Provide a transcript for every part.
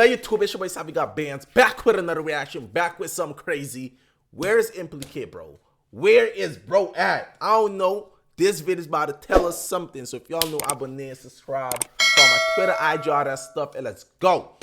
Hey YouTube, it's your boy Sabi Got Bands, back with another reaction, back with something crazy. Where's 1pliké, bro? Where is bro at? I don't know. This video is about to tell us something. So if y'all know, abonnez, subscribe, follow my Twitter, IG, all that stuff, and let's go.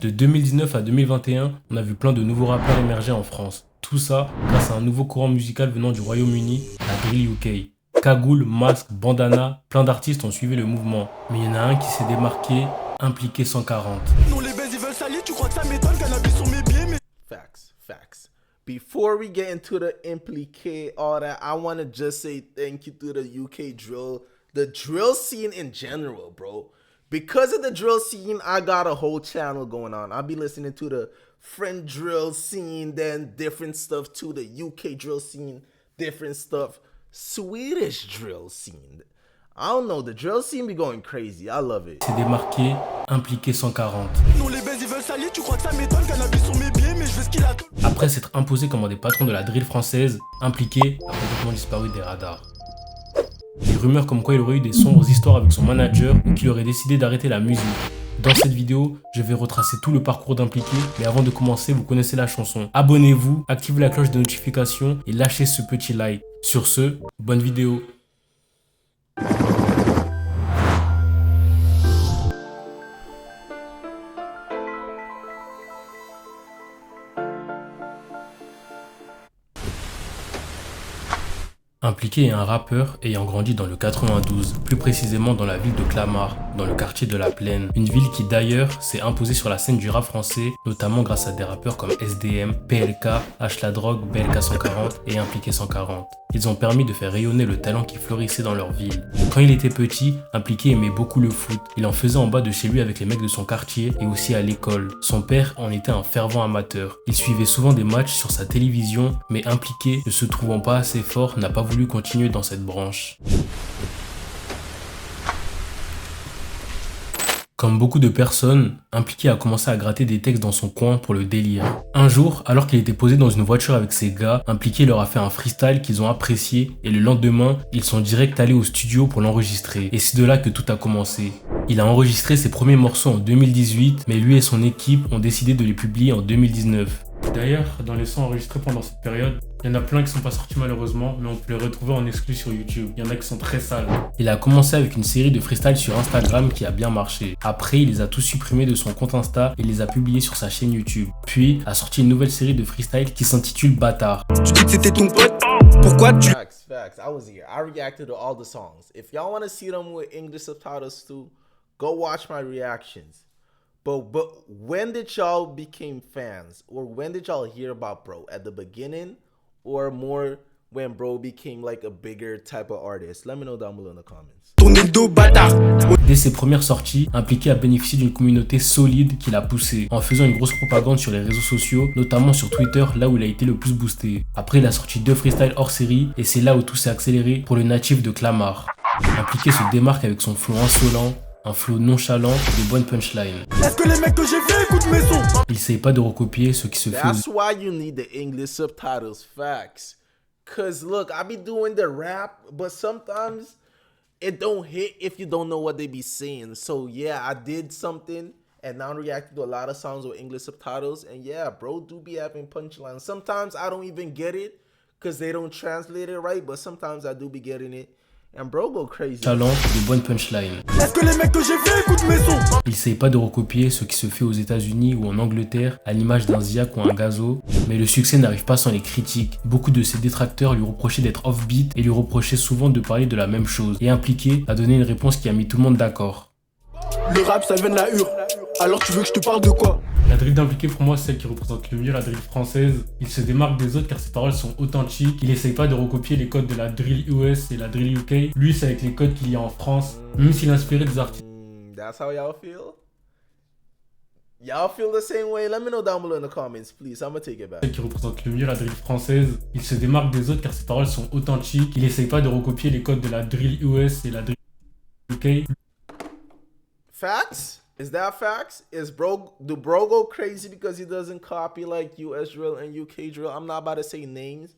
De 2019 à 2021, on a vu plein de nouveaux rappeurs émerger en France. Tout ça grâce à un nouveau courant musical venant du Royaume-Uni, la drill UK. Cagoule, masque, bandana, plein d'artistes ont suivi le mouvement. Mais il y en a un qui s'est démarqué, 1pliké140. Non, les bains ils veulent salir, tu crois que ça m'étonne qu'un habit sur mes pieds, mais... Facts. Before we get into the 1pliké, all that, I want to just say thank you to the UK drill, the drill scene in general, bro. Because of the drill scene, I got a whole channel going on. I'll be listening to the French drill scene, then different stuff to the UK drill scene, different stuff. Swedish drill scene. I don't know, the drill scene be going crazy. I love it. S'est démarqué, 1pliké140. Non, les bains ils veulent salir, tu crois que ça m'étonne qu'un habit sur mes pieds, mais je veux ce qu'il a. Après s'être imposé comme un des patrons de la drill française, 1pliké a complètement disparu des radars. Des rumeurs comme quoi il aurait eu des sombres histoires avec son manager ou qu'il aurait décidé d'arrêter la musique. Dans cette vidéo, je vais retracer tout le parcours d'1pliké, mais avant de commencer, vous connaissez la chanson. Abonnez-vous, activez la cloche de notification et lâchez ce petit like. Sur ce, bonne vidéo. Impliqué est un rappeur ayant grandi dans le 92, plus précisément dans la ville de Clamart, dans le quartier de la Plaine. Une ville qui d'ailleurs s'est imposée sur la scène du rap français, notamment grâce à des rappeurs comme SDM, PLK, H la drogue, BLK140 et 1pliké140. Ils ont permis de faire rayonner le talent qui fleurissait dans leur ville. Quand il était petit, 1pliké aimait beaucoup le foot. Il en faisait en bas de chez lui avec les mecs de son quartier et aussi à l'école. Son père en était un fervent amateur. Il suivait souvent des matchs sur sa télévision, mais 1pliké, ne se trouvant pas assez fort, n'a pas voulu continuer dans cette branche. Comme beaucoup de personnes, 1pliké a commencé à gratter des textes dans son coin pour le délire. Un jour, alors qu'il était posé dans une voiture avec ses gars, 1pliké leur a fait un freestyle qu'ils ont apprécié et le lendemain, ils sont direct allés au studio pour l'enregistrer. Et c'est de là que tout a commencé. Il a enregistré ses premiers morceaux en 2018, mais lui et son équipe ont décidé de les publier en 2019. D'ailleurs, dans les sons enregistrés pendant cette période, il y en a plein qui sont pas sortis malheureusement, mais on peut les retrouver en exclu sur YouTube. Il y en a qui sont très sales. Il a commencé avec une série de freestyles sur Instagram qui a bien marché. Après, il les a tous supprimés de son compte Insta et les a publiés sur sa chaîne YouTube. Puis, a sorti une nouvelle série de freestyles qui s'intitule Bâtard. Tu dis que c'était ton pote, pourquoi tu... Facts. I was here. I reacted to all the songs. If y'all want to see them with English subtitles too, go watch my reactions. But when did y'all became fans? Or when did y'all hear about bro? At the beginning? Or more when bro became like a bigger type of artist? Let me know down below in the comments. Tourner le dos, bâtard. Dès ses premières sorties, 1pliké a bénéficié d'une communauté solide qui l'a poussé, en faisant une grosse propagande sur les réseaux sociaux, notamment sur Twitter, là où il a été le plus boosté. Après, il a sorti 2 freestyles hors série, et c'est là où tout s'est accéléré pour le natif de Clamart. 1pliké se démarque avec son flow insolent, un flow nonchalant et de bonnes punchlines. Est-ce que les mecs que j'ai vus écoutent mes sons? Il n'essaye pas de recopier ce qui se fait. That's why you need the English subtitles, facts. Cause look, I be doing the rap, but sometimes it don't hit if you don't know what they be saying. So yeah, I did something and now I'm reacting to a lot of songs with English subtitles. And yeah, bro do be having punchlines. Sometimes I don't even get it because they don't translate it right, but sometimes I do be getting it. And bro go crazy. Talent et de bonnes punchlines. Est-ce que les mecs que j'ai vus écoutent mes sons? Il n'essaye pas de recopier ce qui se fait aux États-Unis ou en Angleterre, à l'image d'un Ziak ou un Gazo, mais le succès n'arrive pas sans les critiques. Beaucoup de ses détracteurs lui reprochaient d'être off-beat et lui reprochaient souvent de parler de la même chose. Et 1pliké a donné une réponse qui a mis tout le monde d'accord. Le rap ça vient de la hure, alors tu veux que je te parle de quoi? La drill d'1pliké pour moi c'est celle qui représente le mieux la drill française. Il se démarque des autres car ses paroles sont authentiques. Il essaye pas de recopier les codes de la drill US et la drill UK. Lui c'est avec les codes qu'il y a en France, même s'il a inspiré des artistes. That's how y'all feel? Y'all feel the same way? Let me know down below in the comments, please. I'm gonna take it back. Celle qui représente le mieux la drill française. Il se démarque des autres car ses paroles sont authentiques. Il essaye pas de recopier les codes de la drill US et la drill UK. Facts? Is that facts? Do bro go crazy because he doesn't copy like US drill and UK drill? I'm not about to say names,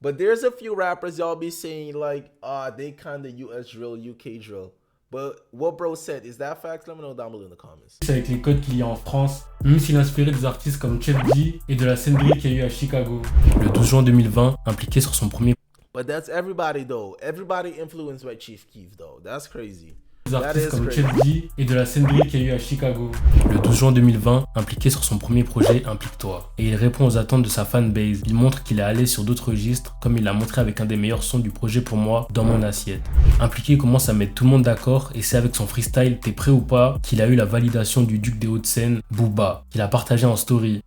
but there's a few rappers y'all be saying like, they kind of US drill, UK drill. But what bro said, is that facts? Let me know down below in the comments. Avec les codes qu'il y a en France, même s'il inspirait des artistes comme Chef D et de la scène drill qu'il y a eu à Chicago. Le 12 juin 2020, impliqué sur son premier But that's everybody though. Everybody influenced by Chief Keef though. That's crazy. des artistes comme Chef D et de la scène drill qu'il y a eu à Chicago. Le 12 juin 2020, impliqué sur son premier projet Implique-toi. Et il répond aux attentes de sa fanbase. Il montre qu'il est allé sur d'autres registres, comme il l'a montré avec un des meilleurs sons du projet pour moi, Dans mon assiette. Impliqué commence à mettre tout le monde d'accord, et c'est avec son freestyle T'es prêt ou pas qu'il a eu la validation du duc des Hauts-de-Seine, Booba, qu'il a partagé en story.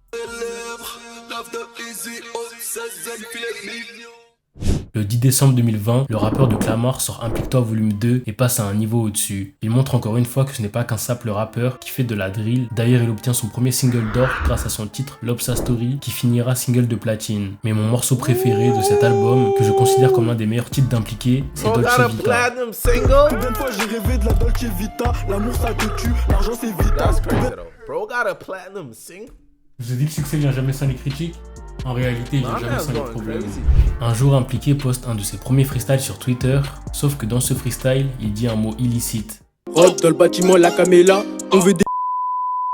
Le 10 décembre 2020, le rappeur de Clamart sort Implique-toi volume 2 et passe à un niveau au-dessus. Il montre encore une fois que ce n'est pas qu'un simple rappeur qui fait de la drill. D'ailleurs, il obtient son premier single d'or grâce à son titre Lobsa Story qui finira single de platine. Mais mon morceau préféré de cet album, que je considère comme l'un des meilleurs titres d'Impliqué, c'est Dolce Vita. Platinum single? Combien de fois j'ai rêvé de la Dolce Vita? L'amour ça te tue, l'argent c'est vita. That's crazy though. Bro got a platinum single? Je vous ai dit que le succès vient jamais sans les critiques. En réalité, il vient My jamais man's sans les going problèmes. crazy. Un jour, Impliqué poste un de ses premiers freestyles sur Twitter, sauf que dans ce freestyle, il dit un mot illicite. Rentre dans le bâtiment, la caméra, on veut des.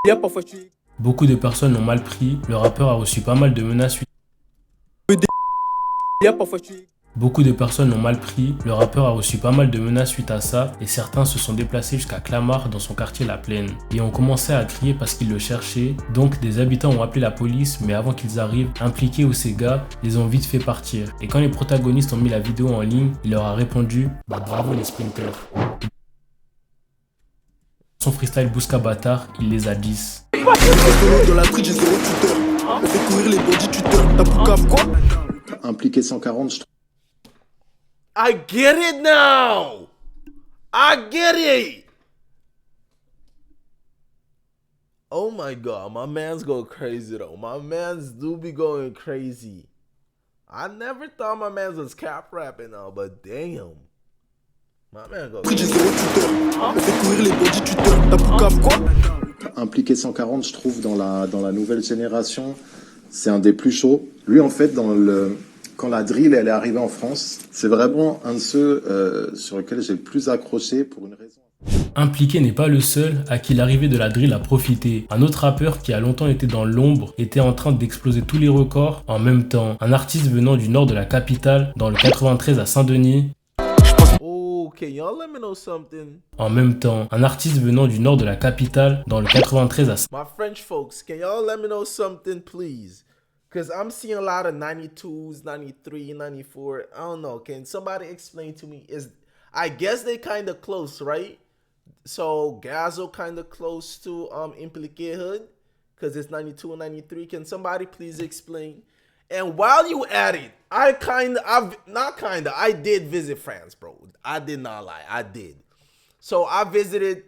Y'a parfois tu es. Beaucoup de personnes l'ont mal pris, le rappeur a reçu pas mal de menaces suite. Y'a parfois tu es. Beaucoup de personnes l'ont mal pris, le rappeur a reçu pas mal de menaces suite à ça et certains se sont déplacés jusqu'à Clamart dans son quartier La Plaine et ont commencé à crier parce qu'ils le cherchaient, donc des habitants ont appelé la police mais avant qu'ils arrivent, Impliqué ou ses gars les ont vite fait partir et quand les protagonistes ont mis la vidéo en ligne, il leur a répondu « Bah bravo les sprinters ». Son freestyle Bousca Bâtard, il les a 10. Dans la street, j'ai 0 tuteur. On fait courir les bandits tuteurs. T'as pour cave quoi? Impliqué 140, je trouve. I get it now. I get it. Oh my god, my man's go crazy though. My man's do be going crazy. I never thought my man's was cap rapping now, but damn. My man go J'ai crazy. 0 tuteur. On fait courir les bandits tuteurs. T'as pour cave quoi? Impliqué 140, je trouve, dans la nouvelle génération, c'est un des plus chauds. Lui, en fait, quand la drill elle est arrivée en France, c'est vraiment un de ceux sur lesquels j'ai le plus accroché pour une raison. Impliqué n'est pas le seul à qui l'arrivée de la drill a profité. Un autre rappeur qui a longtemps été dans l'ombre était en train d'exploser tous les records en même temps. Un artiste venant du nord de la capitale, dans le 93 à Saint-Denis. Oh, can y'all let me know something? En même temps, un artiste venant du nord de la capitale, dans le 93 à My French folks, can y'all let me know something, please? Because I'm seeing a lot of 92s, 93, 94. I don't know. Can somebody explain to me? I guess they kind of close, right? So Gazo kind of close to Impliqué Hood because it's 92 and 93. Can somebody please explain? And while you at it, I did visit France, bro. I did not lie. I did. So I visited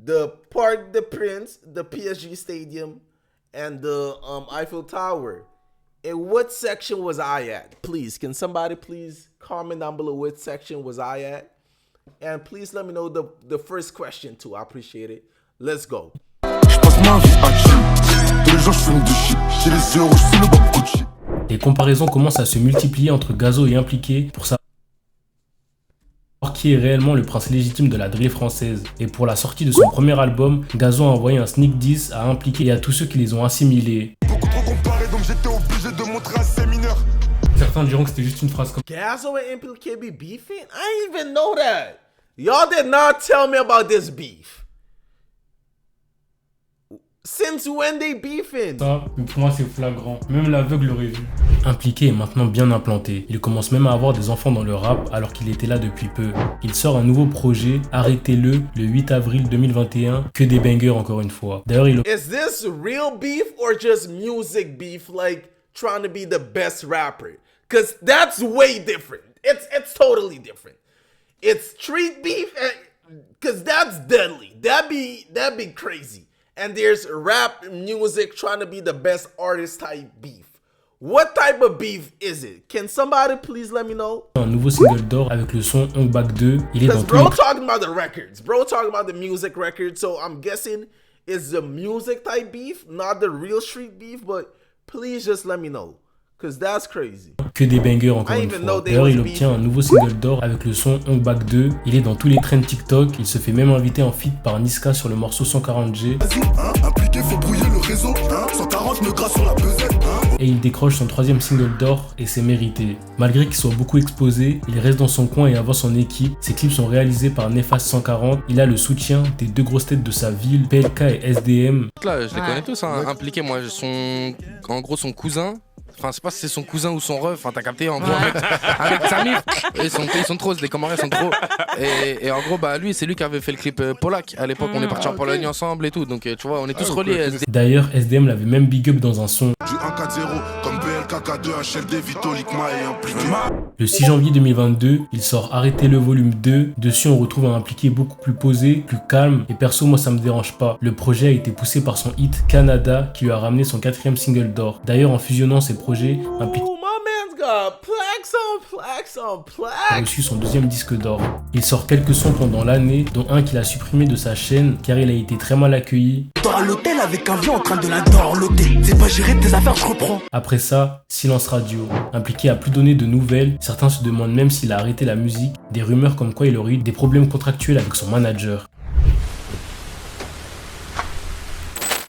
the Parc des Princes, the PSG Stadium, and the Eiffel Tower. And what section was I at? Please, can somebody please comment down below what section was I at? And please let me know the first question too. I appreciate it. Let's go. Les comparaisons commencent à se multiplier entre Gazo et Impliqué pour savoir qui est réellement le prince légitime de la drill française. Et pour la sortie de son premier album, Gazo a envoyé un sneak diss à Impliqué et à tous ceux qui les ont assimilés. Beaucoup trop comparé, donc j'étais obligé de montrer un séminaire. Certains diront que c'était juste une phrase comme Gazo and Impliqué be beefing? I didn't even know that. Y'all did not tell me about this beef. Since when they beefing? ça, mais pour moi c'est flagrant. Même l'aveugle l'aurait vu. Impliqué est maintenant bien implanté. Il commence même à avoir des enfants dans le rap alors qu'il était là depuis peu. Il sort un nouveau projet, Arrêtez-le, le 8 avril 2021. Que des bangers encore une fois. D'ailleurs, il Is this real beef or just music beef, like trying to be the best rapper? Cause that's way different. It's totally different. It's street beef, cause that's deadly. That'd be crazy. And there's rap music trying to be the best artist type beef. What type of beef is it? Can somebody please let me know? un nouveau single d'or avec le son On Back 2. Il est dans Because tous les bro talking about the records. Bro talking about the music records. So I'm guessing it's the music type beef, not the real street beef. But please just let me know. Cause that's crazy. Que des bangers encore I une even fois. know they D'ailleurs, il was obtient un beefing. nouveau single d'or avec le son Hong Bak 2. Il est dans tous les trends TikTok. Il se fait même inviter en feat par Niska sur le morceau 140G. Impliqué, faut brouiller le réseau. 140 ne gras sur la pesette. Et il décroche son troisième single d'or et c'est mérité. Malgré qu'il soit beaucoup exposé, il reste dans son coin et avance son équipe. Ses clips sont réalisés par Nefast 140. Il a le soutien des deux grosses têtes de sa ville, 1pliké et SDM. Là, je les connais tous, hein. Impliqué, moi, en gros, son cousin. Enfin, je sais pas si c'est son cousin ou son ref, enfin, t'as capté, en gros, avec sa mif. Ils sont trop, les Comoriens sont trop. Et en gros, bah, lui, c'est lui qui avait fait le clip Polak. À l'époque, on est partis en Pologne ensemble et tout. Donc, tu vois, on est tous reliés. D'ailleurs, SDM l'avait même big up dans un son. Du 1-4-0, comme BLKK2, HLD, Vito, Likma et Impliqué. Le 6 janvier 2022, il sort Arrêtez le volume 2. Dessus, on retrouve un Impliqué beaucoup plus posé, plus calme. Et perso, moi, ça me dérange pas. Le projet a été poussé par son hit Canada qui lui a ramené son 4e single d'or. D'ailleurs, en fusionnant ces projets, Impliqué Ooh, my man's got plaques on plaques on a plaques. reçu son 2e disque d'or. Il sort quelques sons pendant l'année, dont un qu'il a supprimé de sa chaîne car il a été très mal accueilli. Dors à l'hôtel avec un vieux en train de la dorloter. C'est pas gérer tes affaires, je reprends. Après ça, silence radio. Impliqué a plus donné de nouvelles. Certains se demandent même s'il a arrêté la musique. Des rumeurs comme quoi il aurait eu des problèmes contractuels avec son manager.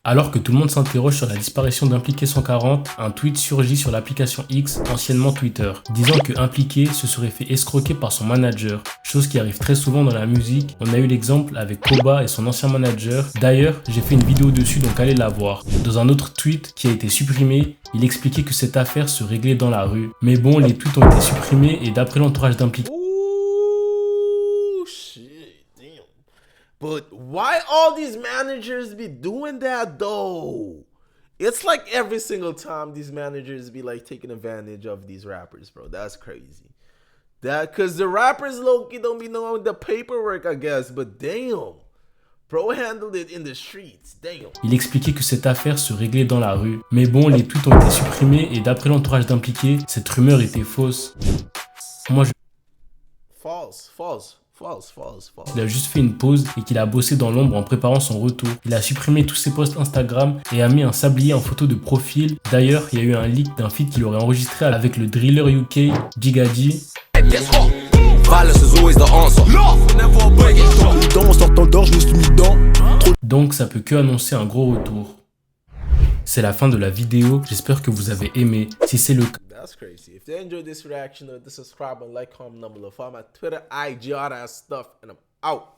Alors que tout le monde s'interroge sur la disparition d'Impliqué 140, un tweet surgit sur l'application X, anciennement Twitter, disant que Impliqué se serait fait escroquer par son manager, chose qui arrive très souvent dans la musique. On a eu l'exemple avec Koba et son ancien manager. D'ailleurs, j'ai fait une vidéo dessus, donc allez la voir. Dans un autre tweet qui a été supprimé, il expliquait que cette affaire se réglait dans la rue. Mais bon, les tweets ont été supprimés et d'après l'entourage d'Impliqué, Ooh, shit, damn. But why all these managers be doing that though? It's like every single time these managers be like taking advantage of these rappers, bro. That's crazy. That cause the rappers low-key don't be knowing the paperwork, I guess. But damn, bro handled it in the streets. Damn. il expliquait que cette affaire se réglait dans la rue. Mais bon, les tweets ont été supprimés et d'après l'entourage d'Impliqué, cette rumeur était fausse. Moi, je False, false, false, false, false. Il a juste fait une pause et qu'il a bossé dans l'ombre en préparant son retour. Il a supprimé tous ses posts Instagram et a mis un sablier en photo de profil. D'ailleurs, il y a eu un leak d'un feat qu'il aurait enregistré avec le driller UK, Gigaji. En sortant d'or, je me suis mis dedans. Donc ça peut que annoncer un gros retour. C'est la fin de la vidéo, j'espère que vous avez aimé. Si c'est le cas, That's crazy. If they enjoyed this reaction, subscribe and like, comment, number, follow my Twitter, IG, all that stuff, and I'm out.